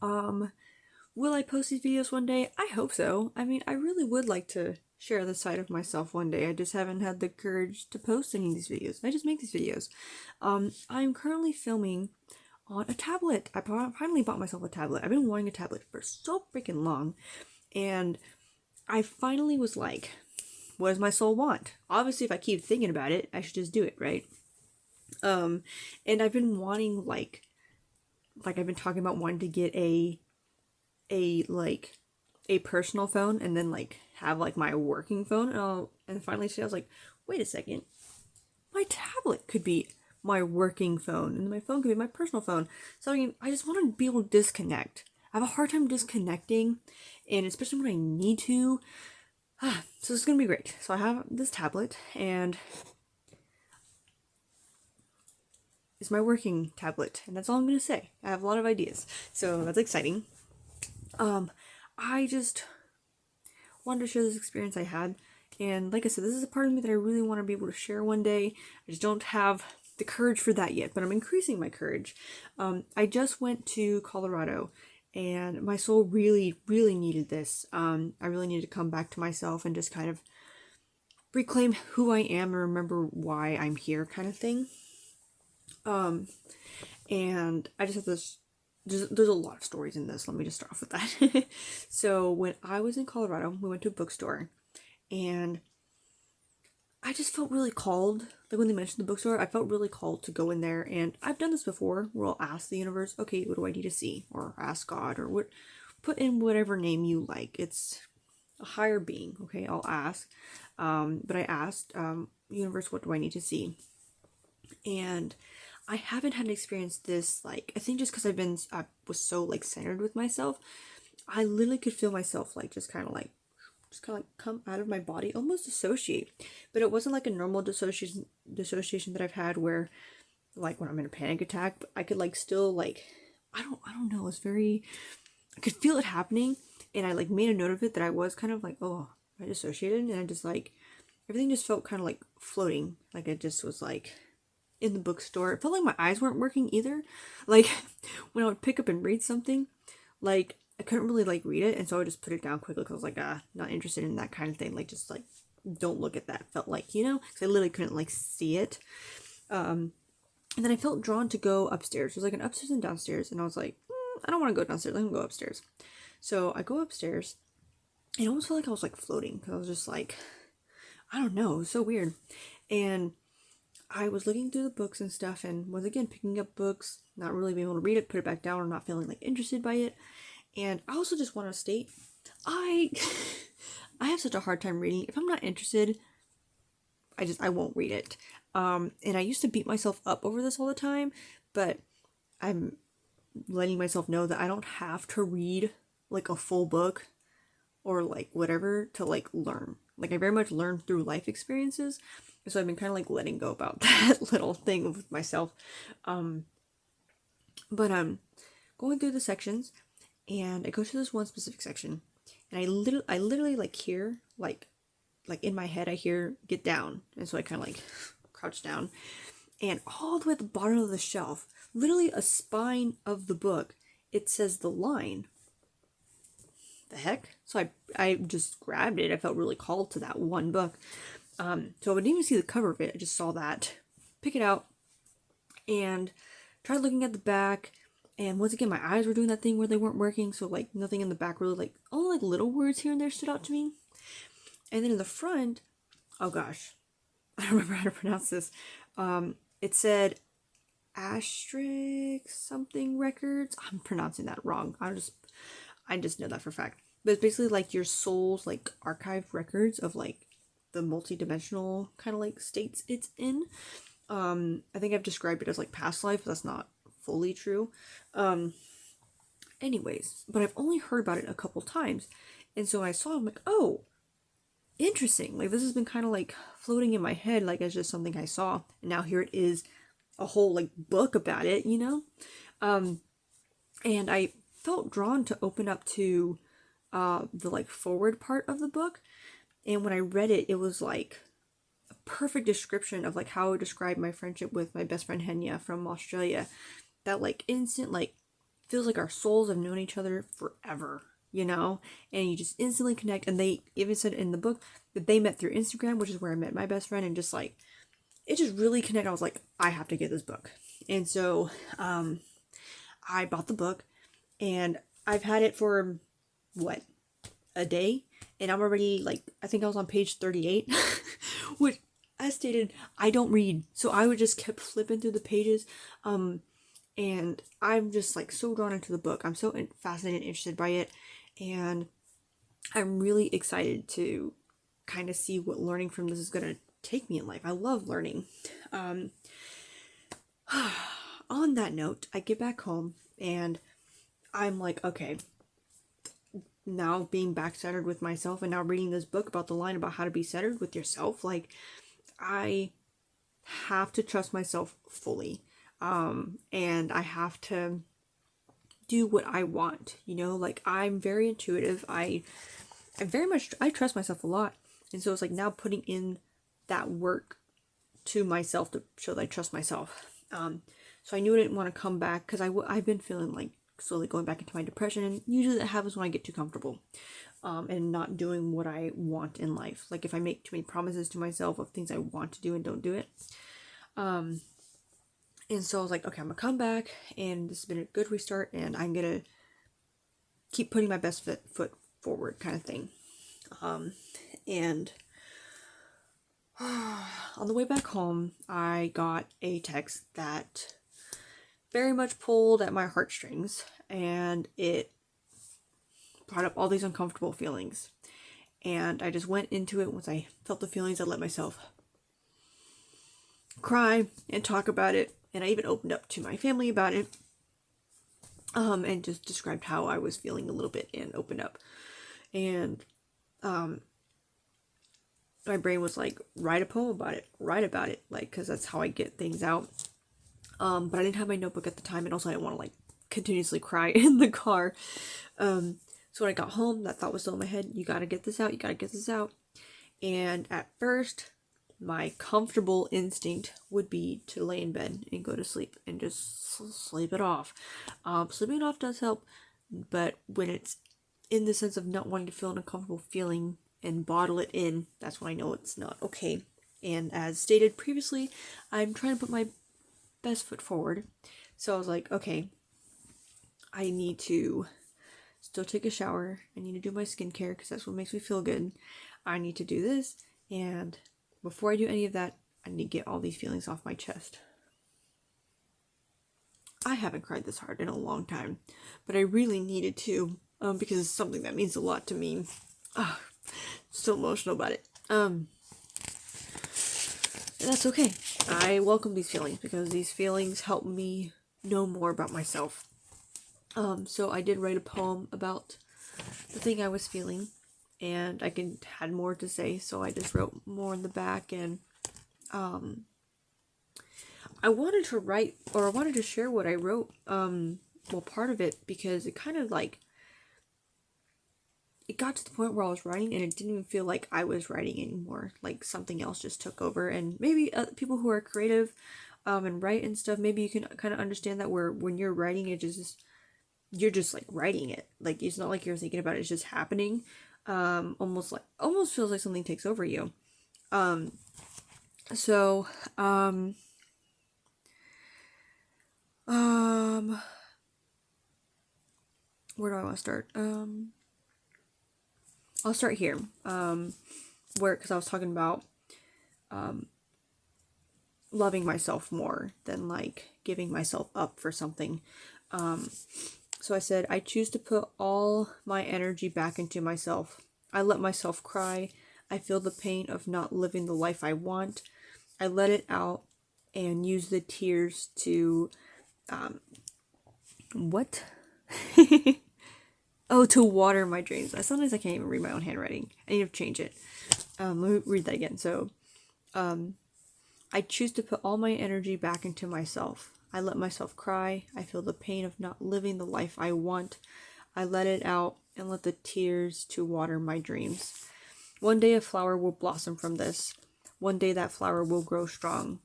Will I post these videos one day? I hope so. I mean, I really would like to share the side of myself one day. I just haven't had the courage to post any of these videos. I just make these videos. I'm currently filming on a tablet. I finally bought myself a tablet. I've been wanting a tablet for so freaking long, and I finally was like, what does my soul want? Obviously, if I keep thinking about it, I should just do it, right? And I've been wanting like I've been talking about wanting to get a a personal phone and then like have like my working phone, and finally today I was like, wait a second, my tablet could be my working phone and my phone could be my personal phone. So I mean, I just want to be able to disconnect. I have a hard time disconnecting, and especially when I need to. So it's gonna be great. So I have this tablet, and it's my working tablet, and that's all I'm gonna say. I have a lot of ideas, so that's exciting. Um, I just wanted to share this experience I had, and like I said, this is a part of me that I really want to be able to share one day. I just don't have the courage for that yet, but I'm increasing my courage. I just went to Colorado, and my soul really, really needed this. I really needed to come back to myself and just kind of reclaim who I am and remember why I'm here, kind of thing. And I just have this. There's a lot of stories in this. Let me just start off with that. So when I was in Colorado, we went to a bookstore, and I just felt really called. Like when they mentioned the bookstore, I felt really called to go in there. And I've done this before, where I'll ask the universe, okay, what do I need to see? Or ask God, or what, put in whatever name you like. It's a higher being, okay? I'll ask. But I asked, universe, what do I need to see? And I haven't had an experience this, like, I think just because I was so like centered with myself, I literally could feel myself like just kind of like come out of my body, almost dissociate. But it wasn't like a normal dissociation that I've had where like when I'm in a panic attack, but I could like still like, I don't know, it's very, I could feel it happening, and I like made a note of it that I was kind of like, oh, I dissociated, and I just like everything just felt kind of like floating, like it just was like in the bookstore. It felt like my eyes weren't working either. Like when I would pick up and read something, like I couldn't really like read it, and so I would just put it down quickly because I was like, not interested in that kind of thing. Like just like don't look at that. Felt like, because I literally couldn't like see it. And then I felt drawn to go upstairs. It was like an upstairs and downstairs, and I was like, I don't want to go downstairs. I'm gonna go upstairs. So I go upstairs, and it almost felt like I was like floating because I was just like, I don't know, it was so weird. And I was looking through the books and stuff, and was again picking up books, not really being able to read it, put it back down, or not feeling like interested by it. And I also just want to state, I I have such a hard time reading. If I'm not interested, I won't read it. And I used to beat myself up over this all the time, but I'm letting myself know that I don't have to read like a full book or like whatever to like learn. Like I very much learn through life experiences. So I've been kind of like letting go about that little thing with myself. But going through the sections, and I go to this one specific section, and I literally like hear like in my head I hear get down, and so I kind of like crouch down, and all the way at the bottom of the shelf, literally a spine of the book, it says the line. The heck? So I just grabbed it. I felt really called to that one book. So I wouldn't even see the cover of it. I just saw that. Pick it out and tried looking at the back. And once again, my eyes were doing that thing where they weren't working. So like nothing in the back really, like only like little words here and there stood out to me. And then in the front, oh gosh, I don't remember how to pronounce this. It said asterisk something records. I'm pronouncing that wrong. I just know that for a fact. But it's basically like your soul's like archived records of like the multi-dimensional kind of like states it's in. I think I've described it as like past life, but that's not fully true. Anyways, but I've only heard about it a couple times. And so when I saw it, I'm like, oh, interesting. Like this has been kind of like floating in my head like it's just something I saw. And now here it is, a whole like book about it, And I felt drawn to open up to the like forward part of the book. And when I read it, it was like a perfect description of like how I would describe my friendship with my best friend Henya from Australia. That like instant like feels like our souls have known each other forever, and you just instantly connect. And they even said in the book that they met through Instagram, which is where I met my best friend, and just like it just really connected. I was like, I have to get this book. And so I bought the book, and I've had it for what, a day, and I'm already like, I think I was on page 38, which, as stated, I don't read, so I would just kept flipping through the pages, and I'm just like so drawn into the book. I'm so fascinated and interested by it, and I'm really excited to kind of see what learning from this is going to take me in life. I love learning. On that note, I get back home and I'm like, okay, now being back centered with myself and now reading this book about the line about how to be centered with yourself, like I have to trust myself fully. And I have to do what I want, like I'm very intuitive. I trust myself a lot. And so it's like now putting in that work to myself to show that I trust myself. So I knew I didn't want to come back because I've been feeling like slowly going back into my depression, and usually that happens when I get too comfortable and not doing what I want in life. Like if I make too many promises to myself of things I want to do and don't do it. And so I was like, okay, I'm gonna come back, and this has been a good restart, and I'm gonna keep putting my best foot forward, kind of thing. And on the way back home, I got a text that very much pulled at my heartstrings, and it brought up all these uncomfortable feelings. And I just went into it. Once I felt the feelings, I let myself cry and talk about it. And I even opened up to my family about it, and just described how I was feeling a little bit and opened up. And my brain was like, write a poem about it, like, because that's how I get things out. But I didn't have my notebook at the time, and also I didn't want to like continuously cry in the car. So when I got home, that thought was still in my head. You gotta get this out. And at first, my comfortable instinct would be to lay in bed and go to sleep and just sleep it off. Sleeping it off does help, but when it's in the sense of not wanting to feel an uncomfortable feeling and bottle it in, that's when I know it's not okay. And as stated previously, I'm trying to put my best foot forward. So I was like, okay, I need to still take a shower. I need to do my skincare because that's what makes me feel good. I need to do this, and before I do any of that, I need to get all these feelings off my chest. I haven't cried this hard in a long time, but I really needed to, because it's something that means a lot to me. So emotional about it. And that's okay. I welcome these feelings because these feelings help me know more about myself. So I did write a poem about the thing I was feeling, and I had more to say, so I just wrote more in the back. And I wanted to share what I wrote, part of it, because it kind of like, it got to the point where I was writing and it didn't even feel like I was writing anymore. Like something else just took over. And maybe people who are creative and write and stuff, maybe you can kind of understand that, where when you're writing it, you're just like writing it. Like it's not like you're thinking about it, it's just happening. Almost feels like something takes over you. So where do I want to start? I'll start here. Because I was talking about loving myself more than like giving myself up for something. So I said, I choose to put all my energy back into myself. I let myself cry. I feel the pain of not living the life I want. I let it out and use the tears to, to water my dreams. Sometimes I can't even read my own handwriting. I need to change it. Let me read that again. So, I choose to put all my energy back into myself. I let myself cry. I feel the pain of not living the life I want. I let it out and let the tears to water my dreams. One day a flower will blossom from this. One day that flower will grow strong.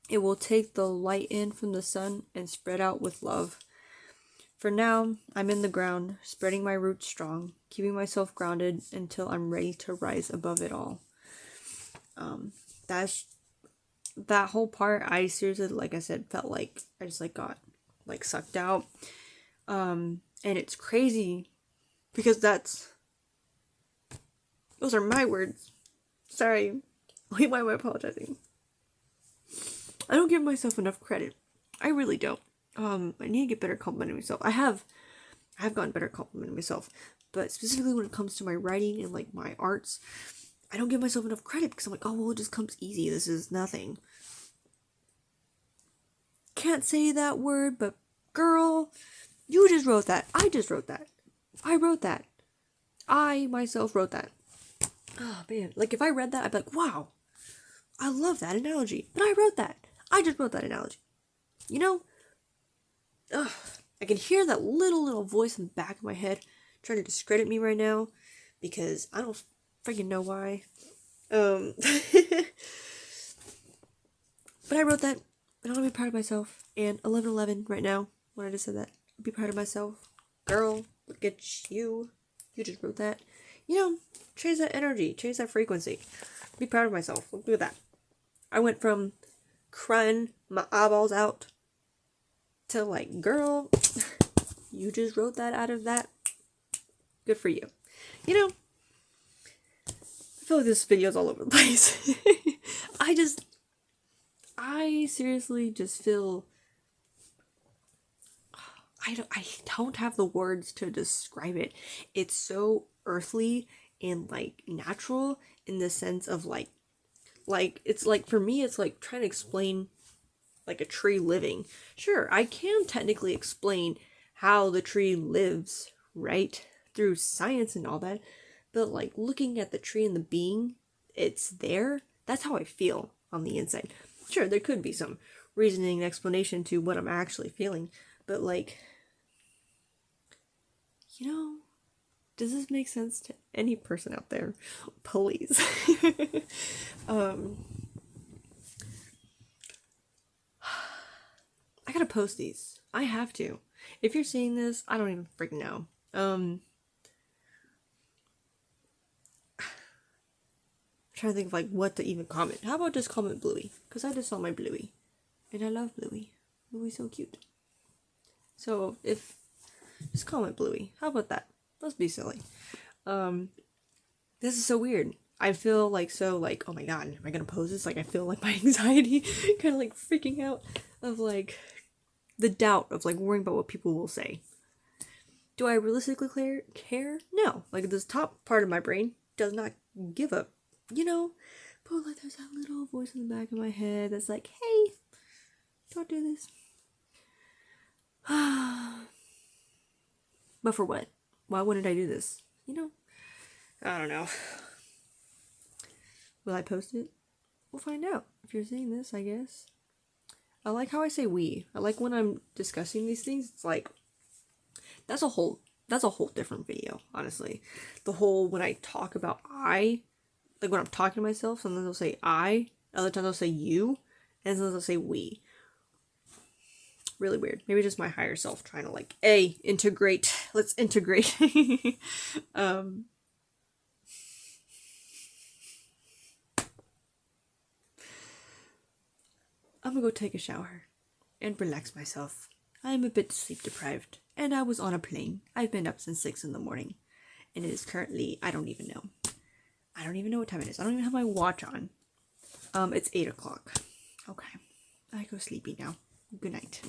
It will take the light in from the sun and spread out with love. For now, I'm in the ground, spreading my roots strong, keeping myself grounded until I'm ready to rise above it all. That's that whole part. I seriously, like I said, felt like I just like got like sucked out. And it's crazy because those are my words. Sorry. Wait, why am I apologizing? I don't give myself enough credit. I really don't. I need to get better complimenting myself. I have gotten better complimenting myself, but specifically when it comes to my writing and like my arts, I don't give myself enough credit because I'm like, oh well, it just comes easy. This is nothing. Can't say that word, but girl, you just wrote that. I just wrote that. I wrote that. I myself wrote that. Oh man, like if I read that, I'd be like, wow, I love that analogy. But I wrote that. I just wrote that analogy. You know? Ugh. I can hear that little voice in the back of my head trying to discredit me right now because I don't freaking know why. But I wrote that and I'll be proud of myself. And 11:11 right now, when I just said that, I'll be proud of myself. Girl, look at you. You just wrote that. You know, change that energy, change that frequency. Be proud of myself. Look at that. I went from crying my eyeballs out to like, girl, you just wrote that out of that. Good for you. You know, I feel like this video's all over the place. I seriously just feel I don't have the words to describe it. It's so earthly and like natural in the sense of like it's like for me it's like trying to explain like a tree living. Sure, I can technically explain how the tree lives, right? Through science and all that. But like looking at the tree and the being, it's there. That's how I feel on the inside. Sure, there could be some reasoning and explanation to what I'm actually feeling, but like, you know, does this make sense to any person out there? Please. I gotta post these. I have to. If you're seeing this, I don't even freaking know. I'm trying to think of like what to even comment. How about just comment Bluey? Because I just saw my Bluey. And I love Bluey. Bluey's so cute. So if just comment Bluey. How about that? Let's be silly. This is so weird. I feel like so like, oh my god, am I gonna post this? Like I feel like my anxiety kind of like freaking out of like the doubt of like worrying about what people will say. Do I realistically care? No. Like this top part of my brain does not give up, you know? But like there's that little voice in the back of my head that's like, hey, don't do this. But for what? Why wouldn't I do this? You know? I don't know. Will I post it? We'll find out. If you're seeing this, I guess. I like how I say we. I like when I'm discussing these things, it's like that's a whole different video, honestly. The whole when I talk about I, like when I'm talking to myself, sometimes I'll say I, other times I'll say you, and sometimes I'll say we. Really weird. Maybe just my higher self trying to like integrate. Let's integrate. I'm gonna go take a shower and relax myself. I'm a bit sleep deprived, and I was on a plane. I've been up since 6 a.m, and it is currently, I don't even know what time it is. I don't even have my watch on. It's 8 o'clock. Okay, I go sleepy now. Good night.